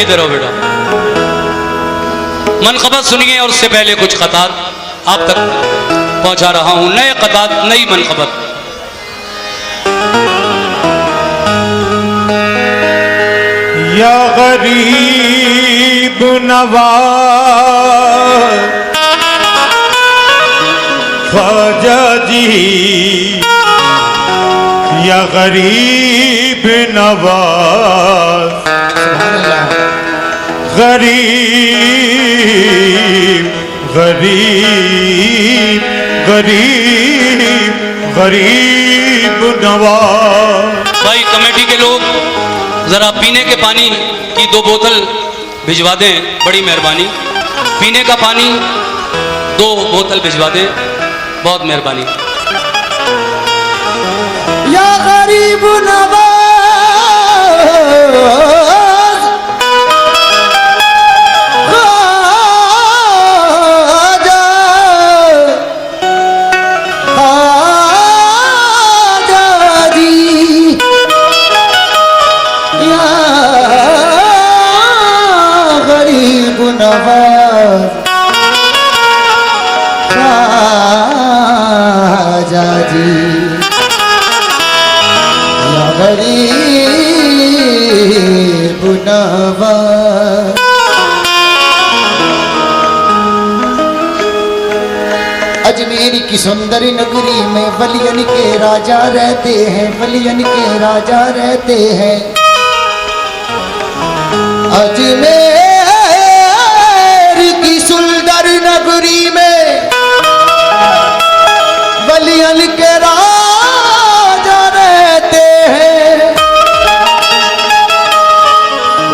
इधर आओ बेटा। मनक़बत सुनिए और उससे पहले कुछ ख़तात आप तक पहुंचा रहा हूं। नए ख़तात, नई मनक़बत। या गरीब नवाज ख्वाजा जी, या गरीब नवाज, गरीब गरीब गरीब गरीब नवाज। भाई कमेटी के लोग जरा पीने के पानी की 2 बोतल भिजवा दें, बड़ी मेहरबानी। पीने का पानी 2 बोतल भिजवा दें, बहुत मेहरबानी। या गरीब नवाज ख्वाजा, ख्वाजा जी, या गरीब नवाज ख्वाजा जी, गरीब नवाज। अजमेर की सुंदर नगरी में वलियन के राजा रहते हैं, वलियन के राजा रहते हैं। अजमेर की सुंदर नगरी में वलियन के राजा रहते हैं।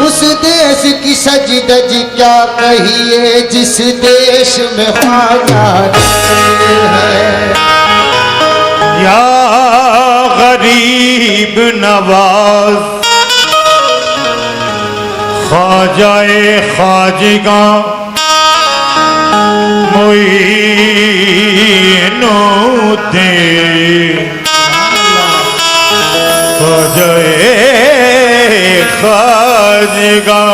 उस देश की सज धज क्या कहिए जिस देश में ख्वाजा रहते हैं। या गरीब नवाज ख्वाजाए ख्वाजिगा मोइनुद्दीन, ख्वाजाए ख्वाजिगा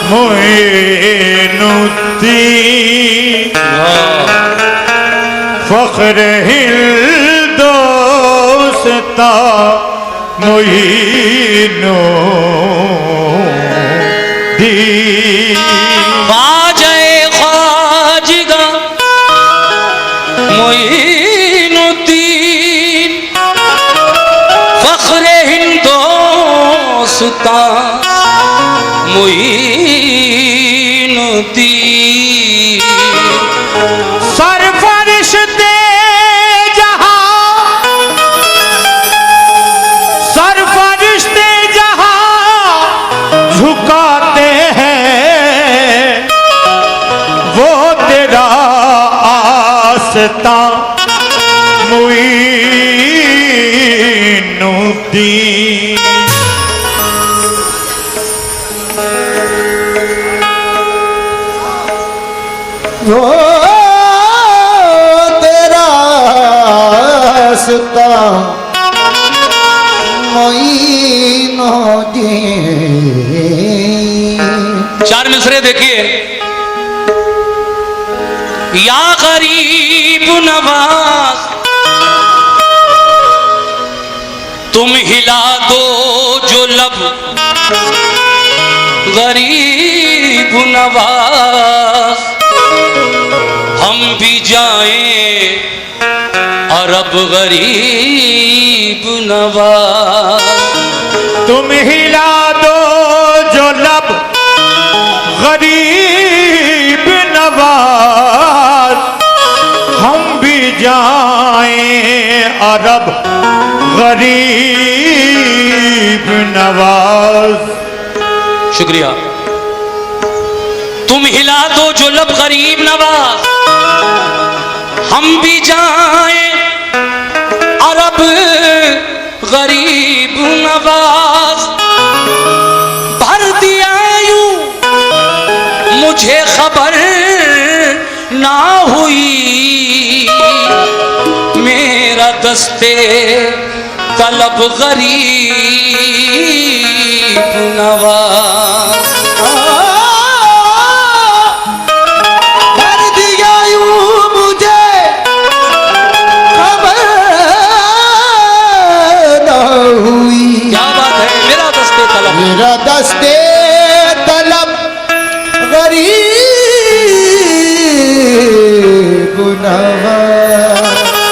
मोइनुद्दीन, फख्र हिंदोस्ता मोइनुद्दीन। ख्वाजाए ख्वाजिगा मोइनुद्दीन, फख्र हिंदोस्ता मोइनुद्दीन। सरफरिश्ते जहां, सरफरिश्ते जहां झुकाते हैं, वो तेरा आस्था मोइनुद्दीन। वो तेरा रास्ता मोइनुद्दीन। 4 मिसरे देखिए। या गरीब नवाज तुम हिला दो जो लब, गरीब नवाज हम भी जाएं अरब, गरीब नवाज। तुम हिला दो जो लब, गरीब नवाज हम भी जाएं अरब, गरीब नवाज। शुक्रिया। तुम हिला दो जो लब, गरीब नवाज हम भी जाएं अरब, गरीब नवाज। भर दिया यूं मुझे खबर ना हुई, मेरा दस्ते तलब गरीब नवाज। नवाज।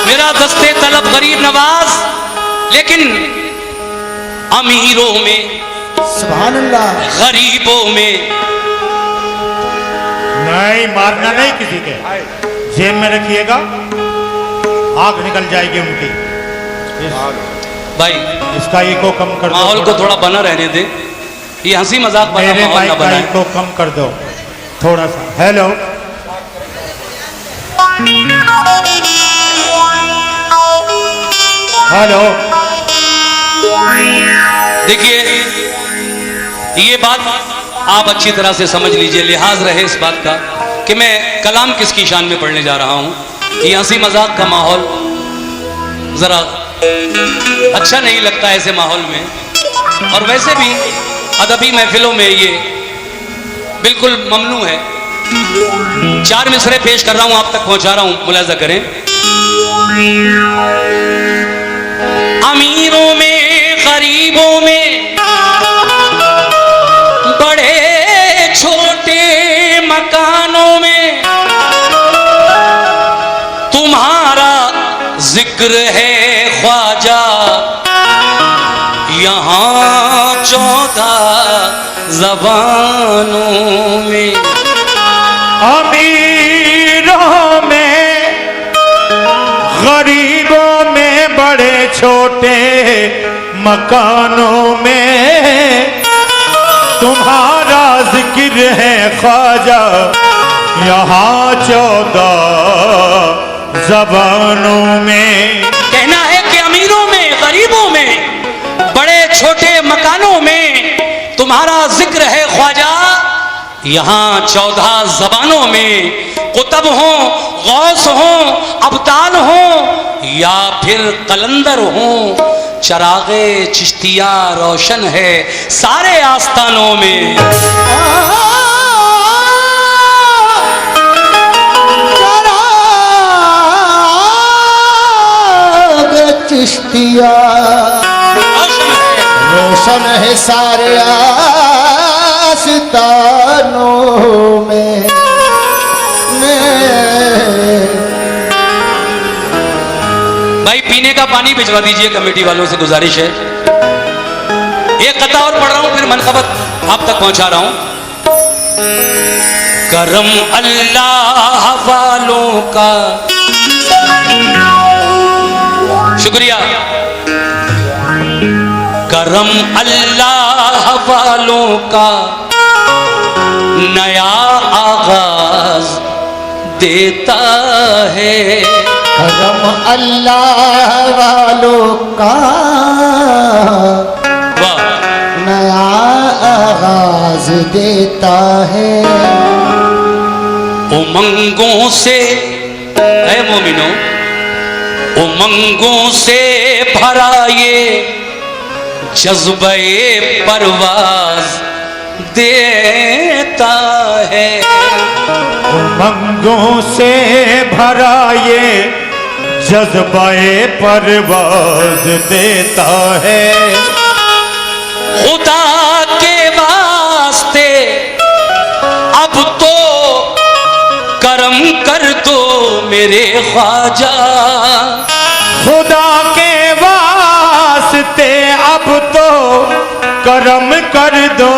मेरा दस्ते तलब गरीब नवाज, लेकिन अमीरों में सुभान अल्लाह। गरीबों में। नहीं, मारना नहीं किसी के, जेब में रखिएगा, आग निकल जाएगी उनकी। भाई इसका इको कम कर दो, माहौल को थोड़ा बना रहने दे, ये हंसी मजाक वाला मेरे माहौल ना माइक का बनाए। इको कम कर दो थोड़ा सा। Hello, hello. देखिए, ये बात आप अच्छी तरह से समझ लीजिए, लिहाज रहे इस बात का कि मैं कलाम किसकी शान में पढ़ने जा रहा हूं। ये हंसी मजाक का माहौल जरा अच्छा नहीं लगता ऐसे माहौल में, और वैसे भी अदबी महफिलों में ये बिल्कुल ममनू है। 4 मिसरे पेश कर रहा हूं, आप तक पहुंचा रहा हूं, मुलाजा करें। अमीरों में गरीबों में, बड़े छोटे मकानों में तुम्हारा जिक्र है ख्वाजा। यहाँ 14 ज़बानों में। अमीरों में गरीबों में, बड़े छोटे मकानों में तुम्हारा जिक्र है ख्वाजा। यहाँ 14 ज़बानों में। कहना है कि अमीरों में गरीबों में, बड़े छोटे मकानों में तुम्हारा जिक्र है ख्वाजा। यहाँ 14 ज़बानों में, कुतब हों, गौस हों, अब्ताल हों, या फिर कलंदर हों, चरागे चिश्तिया रोशन है सारे आस्थानों में। चिश्तिया रोशन है सारे आस्तानों में। भाई पीने का पानी भिजवा दीजिए, कमेटी वालों से गुजारिश है। एक कथा और पढ़ रहा हूं, फिर मनकबत आप तक पहुंचा रहा हूं। करम अल्लाह वालों का, शुक्रिया। करम अल्लाह वालों का नया आगाज देता है। करम अल्लाह वालों का वाह, नया आगाज देता है। उमंगों से ऐ मोमिनो, उमंगों से भरा ये जज्बे परवाज देता है। उमंगों से भरा ये जज्बाए परवाज देता है। खुदा के वास्ते अब तो करम कर दो मेरे ख्वाजा। खुदा के वास्ते अब तो करम कर दो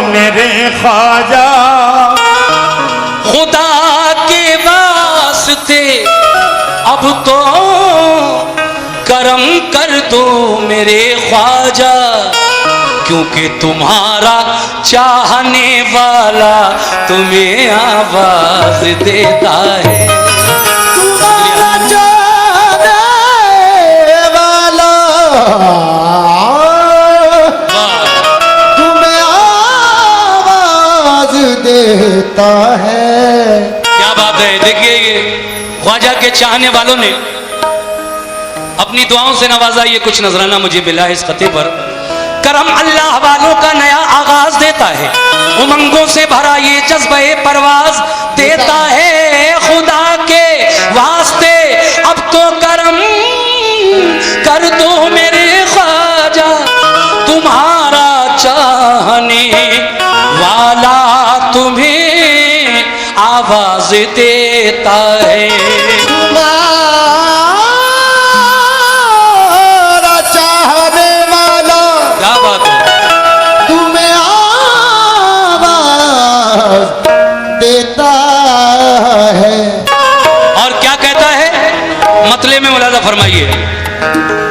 मेरे ख्वाजा। खुदा के वास्ते अब तो करम कर दो मेरे ख्वाजा, क्योंकि तुम्हारा चाहने वाला तुम्हें आवाज देता है। तुम्हारा चाहने वाला तुम्हें आवाज देता है। क्या बात है। देखिए, ये ख्वाजा के चाहने वालों ने अपनी दुआओं से नवाजा। ये कुछ नजराना मुझे मिला है इस खते पर। करम अल्लाह वालों का नया आगाज देता है, उमंगों से भरा ये जज्बे परवाज देता है। खुदा के वास्ते अब तो करम कर दो मेरे ख्वाजा, तुम्हारा चाहने वाला तुम्हें आवाज देता है। तबले में मुलाजा फरमाइए।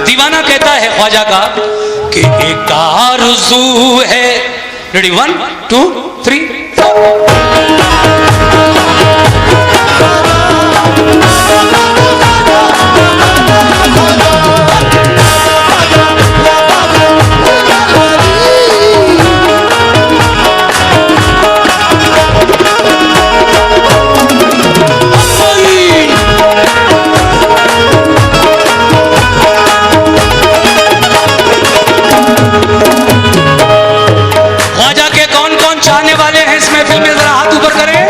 दीवाना कहता है ख्वाजा का कि एक आरज़ू है। रेडी 1 2 3 ख्वाजा के कौन कौन चाहने वाले हैं इस महफिल में, जरा हाथ ऊपर करें।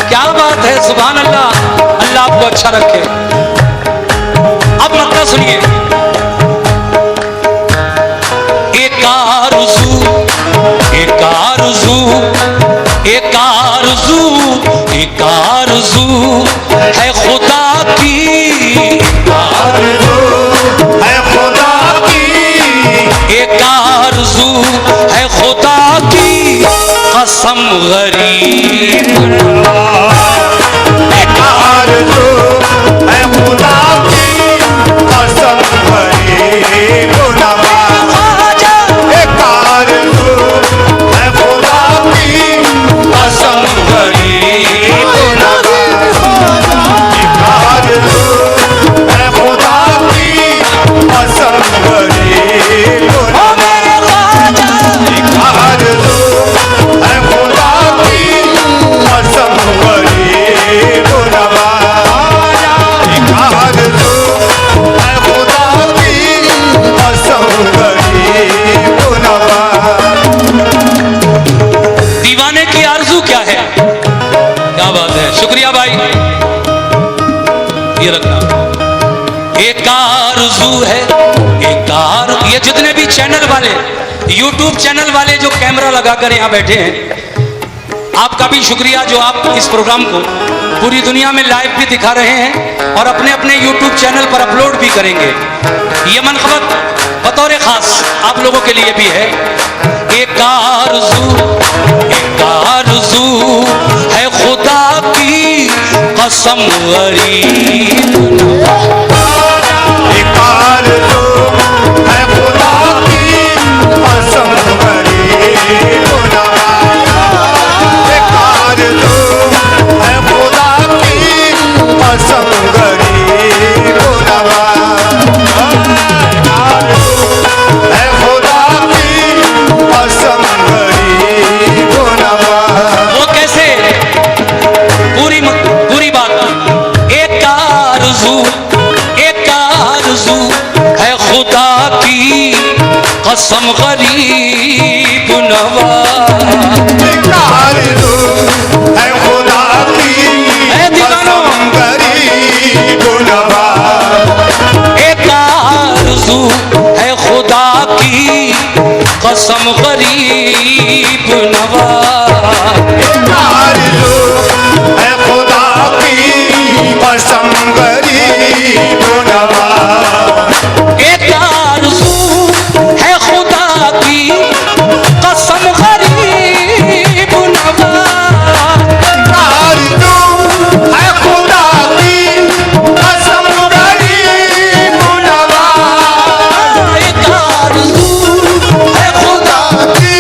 क्या बात है, सुभान अल्लाह, अल्लाह आपको अच्छा रखे। अब मक्ता सुनिए। एक आरज़ू, एक आरज़ू, एक आरज़ू, एक आरज़ू है खुदा की, आरज़ू है खुदा की, एक आरज़ू है खुदा की कसम गरीब। एक आरज़ू है खुदा की कसम गरीब नवाज़। एक आरज़ू है खुदा की कसम गरीब नवाज़। एक आरज़ू है खुदा की कसम गरीब नवाज़। एक आरज़ू है खुदा की कसम गरीब नवाज़। एक आरज़ू है खुदा की कसम गरीब नवाज़। दीवाने की आरज़ू क्या है? क्या बात है, शुक्रिया भाई, ये रखना। एक आरज़ू है, एक ये जितने भी चैनल वाले, यूट्यूब चैनल वाले जो कैमरा लगाकर यहाँ बैठे हैं, आपका भी शुक्रिया जो आप इस प्रोग्राम को पूरी दुनिया में लाइव भी दिखा रहे हैं और अपने अपने यूट्यूब चैनल पर अपलोड भी करेंगे। ये मनक़बत बतौर खास आप लोगों के लिए भी है। एक आरज़ू है खुदा की कसम गरीब। एक आरज़ू है खुदा की कसम गरीब नवाज़। एक आरज़ू है खुदा की कसम गरीब नवाज़। एक आरज़ू है खुदा की कसम गरीब नवाज़। वो कैसे? पूरी बात। एक आरज़ू है खुदा की कसम गरीब नवाज़। एक आरज़ू है खुदा की कसम गरीब नवाज़। एक आरज़ू है खुदा की कसम गरीब नवाज़। एक आरज़ू है खुदा की कसम गरीब नवाज़। एक आरज़ू है खुदा की कसम गरीब नवाज़। एक आरज़ू है खुदा की कसम गरीब नवाज़। एक आरज़ू है खुदा की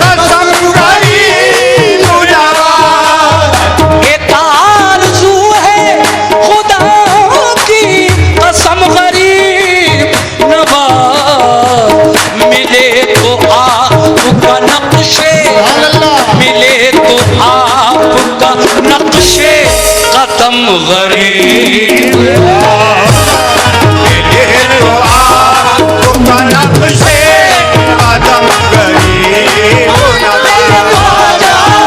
कसम गरीब नवाज़। एक आरज़ू है खुदा की कसम गरीब नवाज़। मिले तो आपका नक्शे, मिले तो आपका नक्शे कदम गरीब। मिले तो आपका नक्शे कदम गरीब नवाज़।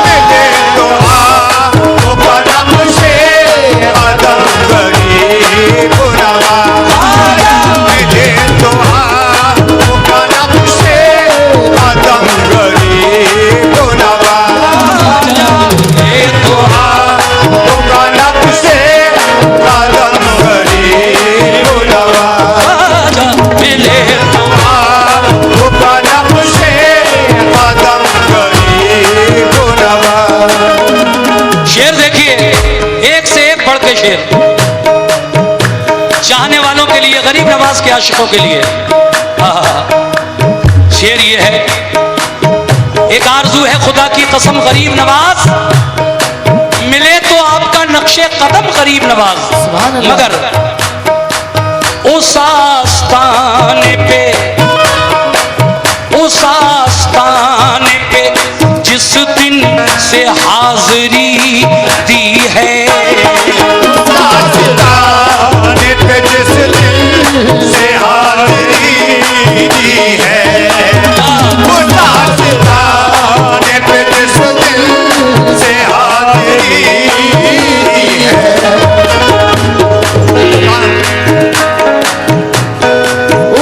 मिले तो आपका नक्शे कदम गरीब नवाज़। मिले तो आपका नक्शे कदम गरीब नवाज़। मिले तो आपका नक्शे कदम गरीब नवाज़। मिले तो आपका नक्शे कदम गरीब नवाज़। शेर देखिए, एक से एक बढ़ के शेर। चाहने वालों के लिए, गरीब नवाज के आशिकों के लिए शेर ये है, एक आरजू है खुदा की कसम गरीब नवाज, मिले तो आपका नक्शे कदम गरीब नवाज, मगर उस आस्ताने पे, उस आस्ताने पे जिस दिन से हाजिरी दी है, आस्ताने पे जिस दिन से हाजिरी दी है, उस आस्ताने पे जिस दिन से हाजिरी दी है,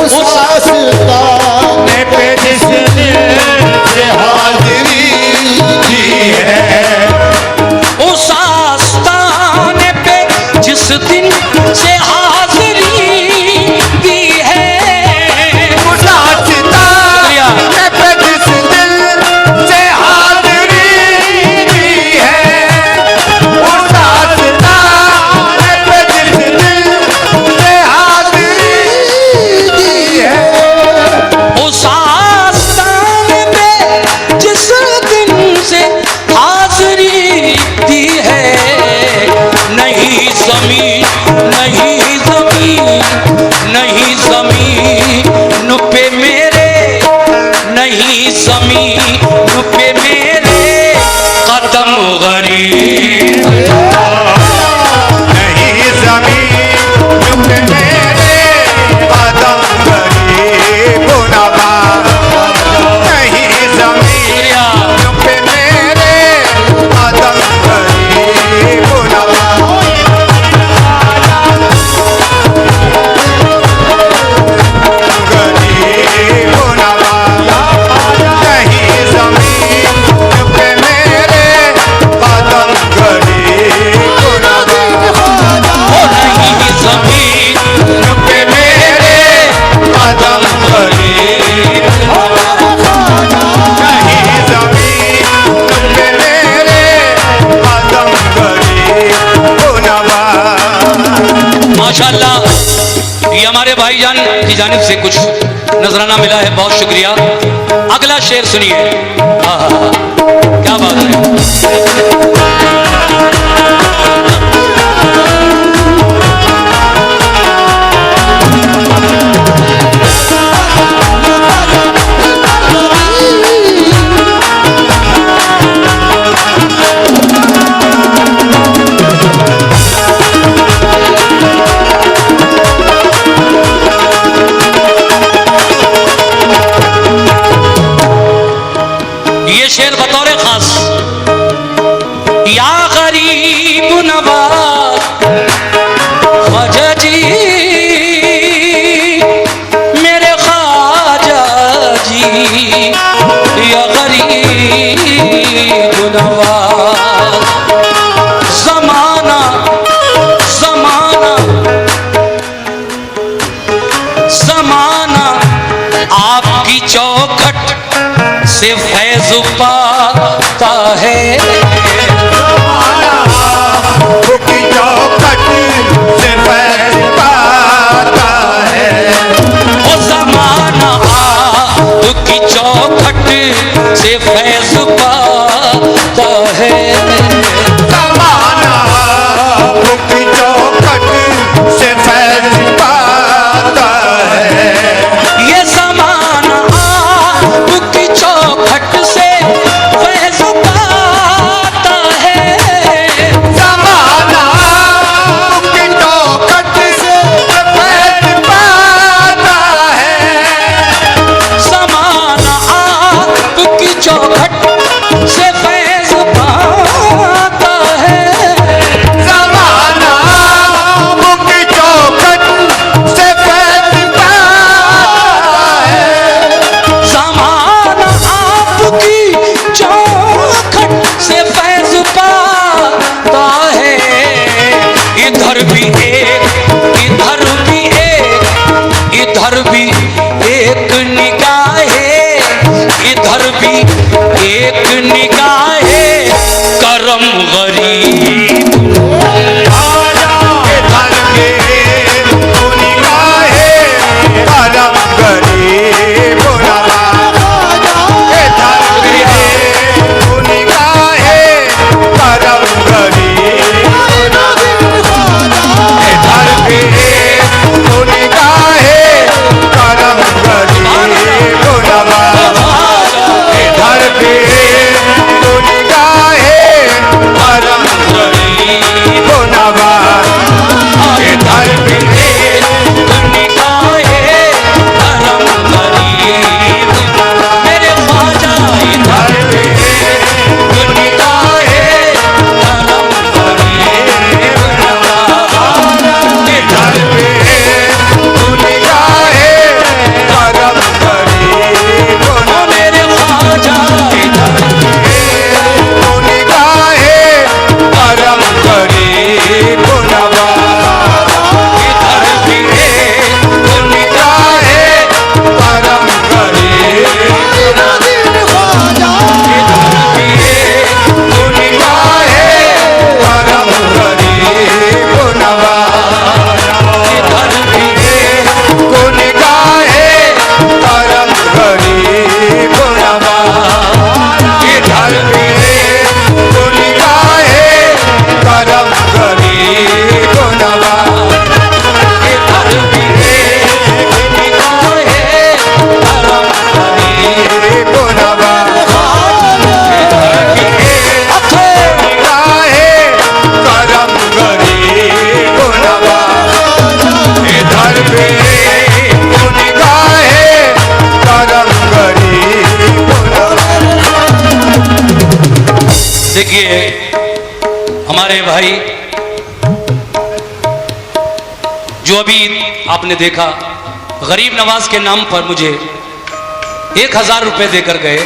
उस आस्ताने पे जिस दिन से हाजिरी दी है, उस आस्ताने पे जिस दिन से हाजिरी दी है, उस आस्ताने पे जिस दिन से हाजिरी दी है, उस आस्ताने पे जिस दिन से हाजिरी दी है, उस आस्ताने पे जिस दिन से हाजिरी दी है, नहीं ज़मीन, नहीं ज़मीन, नहीं ज़मीन पे मेरे, नहीं ज़मीन पे मेरे कदम गरीब, नहीं ज़मीन पे मेरे कदम गरीब नवाज, नहीं ज़मीन पे मेरे कदम गरीब नवाज, गरीब नवाज, नहीं ज़मीन पे मेरे कदम गरीब नवाज, ओ नहीं ज़मीन पे मेरे कदम गरीब, नहीं ज़मीन पे मेरे कदम गरीब नवाज। माशाल्लाह, ये हमारे भाईजान की जानिब से कुछ नजराना मिला है, बहुत शुक्रिया। अगला शेर सुनिए, क्या बात है। ये शेर बतौर खास, या गरीब नवाज ख्वाजा जी, मेरे ख्वाजा जी, या गरीब नवाज, ज़माना ज़माना ज़माना आपकी चौखट से फैज़ पाता है, की चौखट से फैज़ पाता है, वो ज़माना आपकी चौखट से फैज़ पाता है, ज़माना की चौखट से फैज़ पाता है, ये ज़माना आपकी चौखट से प्यारे भाई, जो अभी आपने देखा गरीब नवाज के नाम पर मुझे 1000 रुपए देकर गए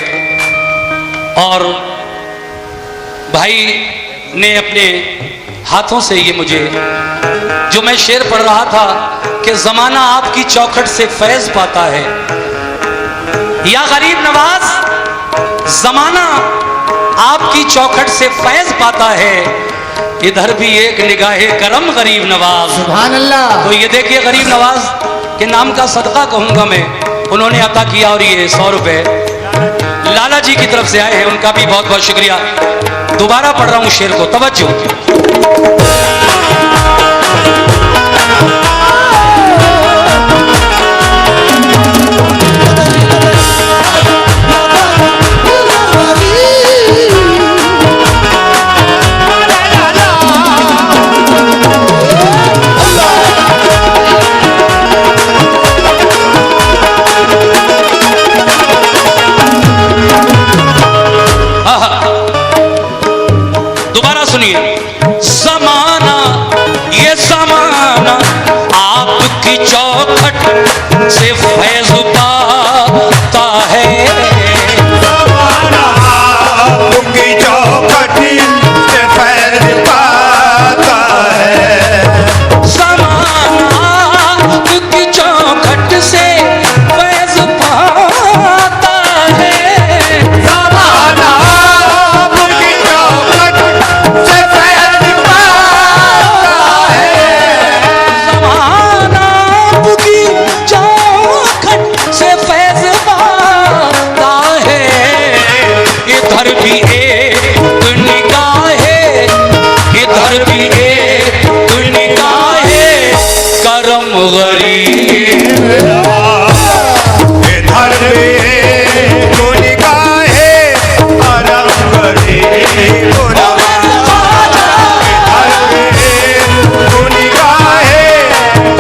और भाई ने अपने हाथों से ये मुझे, जो मैं शेर पढ़ रहा था कि जमाना आपकी चौखट से फैज पाता है, या गरीब नवाज जमाना आपकी चौखट से फैज पाता है, इधर भी एक निगाहे करम गरीब नवाज। सुभान अल्लाह। तो ये देखिए गरीब नवाज के नाम का सदका कहूंगा मैं, उन्होंने अता किया और ये 100 रुपए लाला जी की तरफ से आए हैं, उनका भी बहुत बहुत शुक्रिया। दोबारा पढ़ रहा हूं शेर को, तवज्जो। दोबारा सुनिए। ज़माना, ये ज़माना आपकी चौखट से फैज़ पाता है, ज़माना आपकी चौखट से फैज़ पाता है, ज़माना आपकी चौखट से फैज़ पाता है, ज़माना आपकी चौखट से फैज़ पाता है, ज़माना आपकी चौखट से फैज़ पाता है, इधर भी एक निगाहे, इधर भी एक निगाहे करम गरीब। इधर भी निगाहे करम गरीब नवाज, इधर भी निगाहे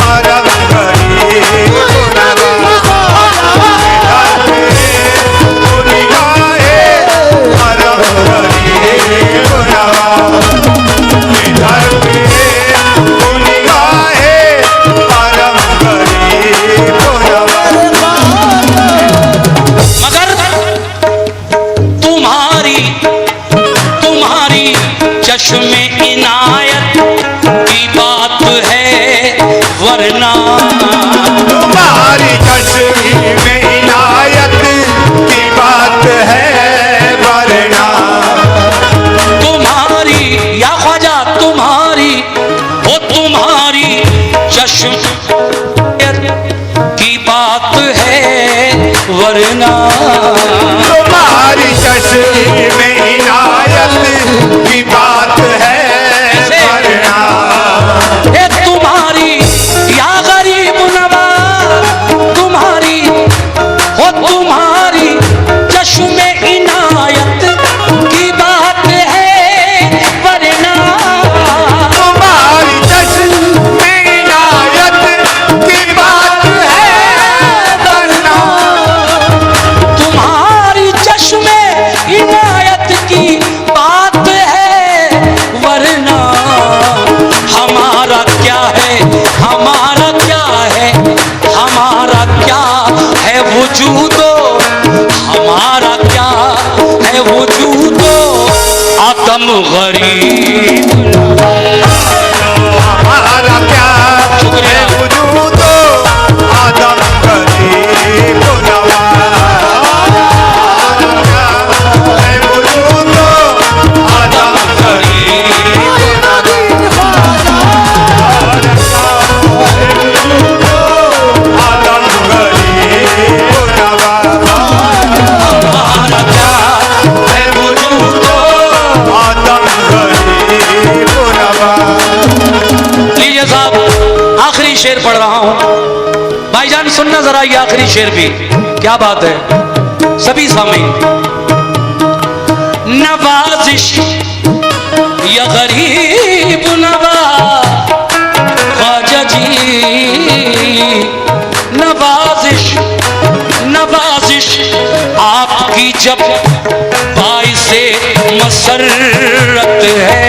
करम गरीब नवाज, इधर भी निगाहे करम गरीब नवाज, इधर भी निगाहे करम गरीब नवाज। मगर तुम्हारी तुम्हारी चश्मे इनायत की बात है, वरना तुम्हारी चश्मे में इनायत की बात है, वरना तुम्हारी या ख्वाजा तुम्हारी, वो तुम्हारी चश्मे की बात है, वरना तुम्हारी चश्मे में इनायत की बात है, वरना ए तुम्हारी या गरीब नवाज, तुम्हारी हो तुम्हारी चश्मे इनायत की बात है, वरना तुम्हारी चश्मे में इनायत की बात है, वरना तुम्हारी चश्मे इनायत की बात है, वरना हमारा क्या है, हमारा क्या है, हमारा क्या है वजूदो, हमारा क्या है वजूदो आदम गरीब। हमारा क्या है वजूद आदम गरीब नवाज, हमारा क्या है वजूद आदम गरीब नवाज, आदम गरीब नवाज, हमारा क्या है वजूद आदम गरीब नवाज। लीजिए साहब, आखिरी शेर पढ़ रहा हूं, भाईजान सुनना जरा ये आखिरी शेर भी, क्या बात है सभी सामीन। नवाजिश या गरीब नवाज, ख्वाजा जी नवाजिश, नवाजिश आपकी जब बाइसे मसरत है,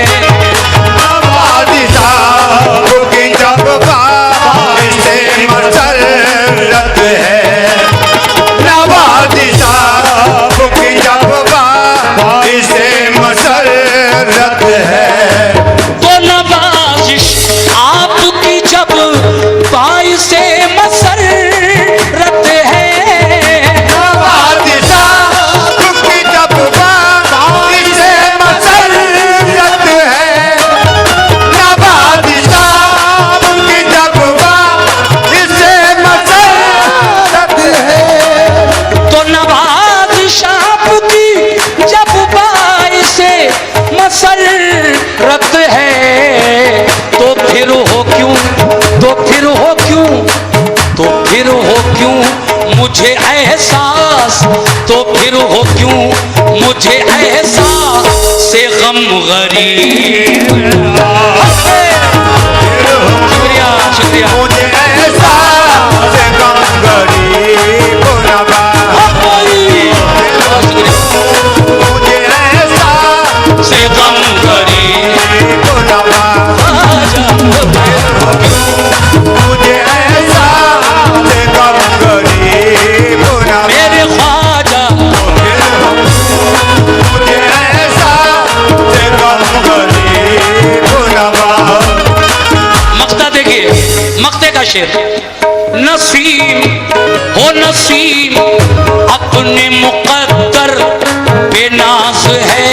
गम गरीब। शुक्रिया शुक्रिया। मुझे ऐसा से गम गरीब नवा, मुझे ऐसा से गम गरीब नवा, मुझे ऐसा से गम गरीब नवा, मेरे ख्वाजा मुझे ऐसा से गम गरीब नवा। मक्ता देखिए, मक्ते का शेर। नसीम हो नसीम अपने मुकद्दर पे नाज है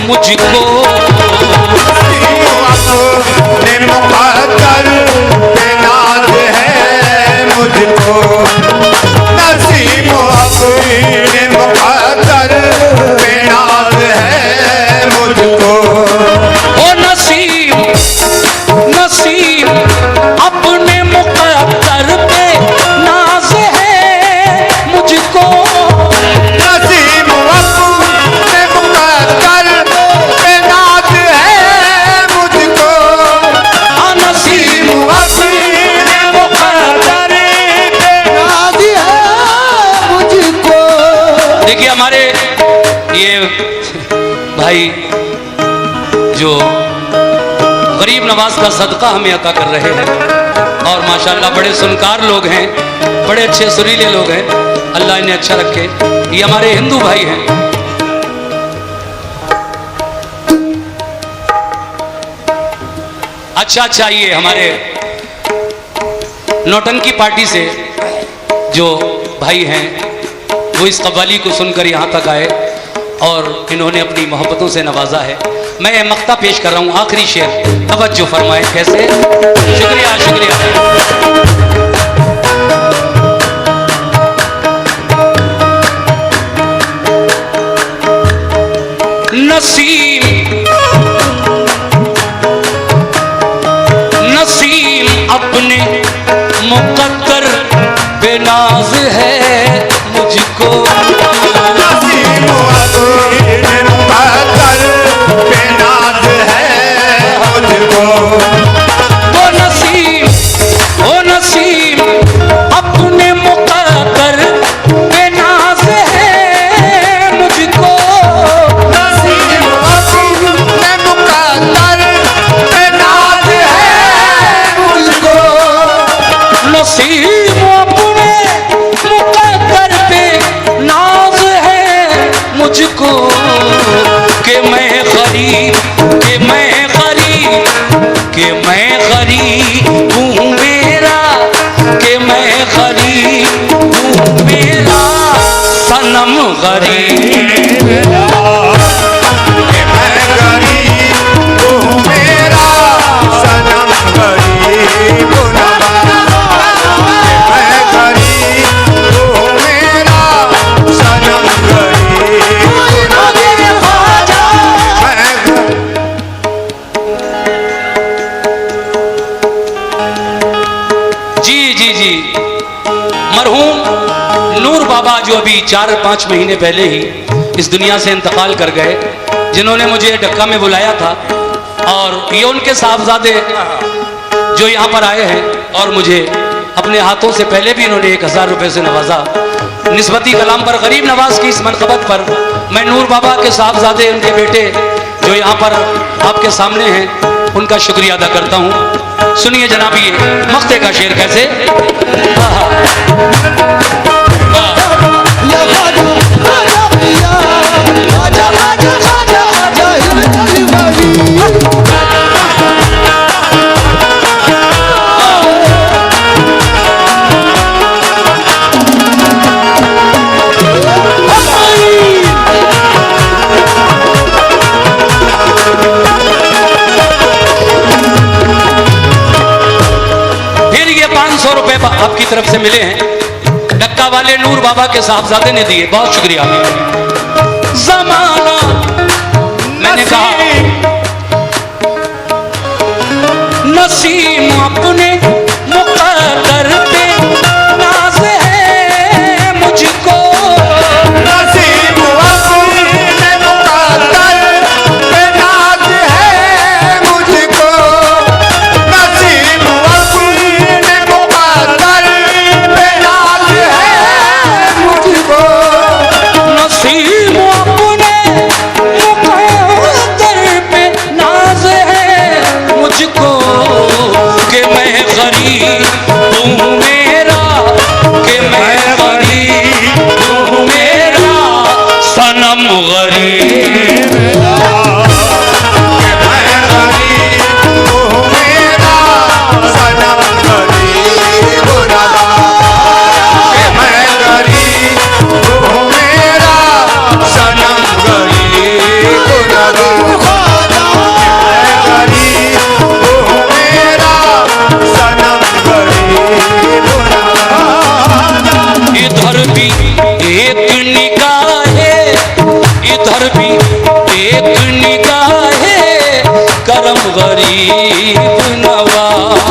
मुझको, अपने मुकद्दर पे नाज है मुझको, नसीम अपने मुकद्दर पे नाज है मुझको, हो नसीम नसीम अपने मुकद्दर पे नाज है मुझको, नसीम अपने मुकद्दर पे नाज है मुझको, हाँ नसीम अपने मुकद्दर पे नाज है मुझको। देखिए हमारे ये भाई जो गरीब नवाज का सदका हमें अता कर रहे हैं, और माशाल्लाह बड़े सुनकार लोग हैं, बड़े अच्छे सुरीले लोग हैं, अल्लाह इन्हें अच्छा रखे। ये हमारे हिंदू भाई हैं। अच्छा ये हमारे नौटंकी पार्टी से जो भाई हैं वो इस कव्वाली को सुनकर यहाँ तक आए और इन्होंने अपनी मोहब्बतों से नवाजा है। मैं ये मक्ता पेश कर रहा हूँ, आखिरी शेर, तवज्जो फरमाएं कैसे। शुक्रिया शुक्रिया। नसीम नसीम अपने मुकद्दर बेनाज है मुझको, नसीम अपने मुकद्दर पे नाज है मुझको, वो नसीम अपने मुकद्दर बेनाज है मुझको, नसीम अपने मुकद्दर पे नाज है मुझको, नसीम अपने मुकद्दर पे नाज है मुझको, कि मैं गरीब हूँ मेरा, कि मैं गरीब हूँ मेरा सनम गरीब। मैं गरीब हूँ मेरा सनम गरीब नवा, मैं गरीब हूँ मेरा सनम गरीब जी मरहूम नूर बाबा जो अभी 4-5 महीने पहले ही इस दुनिया से इंतकाल कर गए, जिन्होंने मुझे डक्का में बुलाया था, और ये उनके साहबजादे जो यहाँ पर आए हैं और मुझे अपने हाथों से पहले भी इन्होंने 1000 रुपये से नवाजा। निस्बती कलाम पर गरीब नवाज की इस मनक़बत पर मैं नूर बाबा के साहबजादे, उनके बेटे जो यहाँ पर आपके सामने हैं, उनका शुक्रिया अदा करता हूँ। सुनिए जनाब ये मक्ते का शेर कैसे। या खाजा खाजा पिया, खाजा खाजा खाजा खाजा हिलचल वाली। फिर ये 500 रुपए आपकी तरफ से मिले हैं, डक्का वाले नूर बाबा के साहबजादे ने दिए, बहुत शुक्रिया। जमाना मैंने कहा नसीम अपने मुकद्दर पे नाज है मुझको, नसीम अपने मुकद्दर पे गरीब नवाज।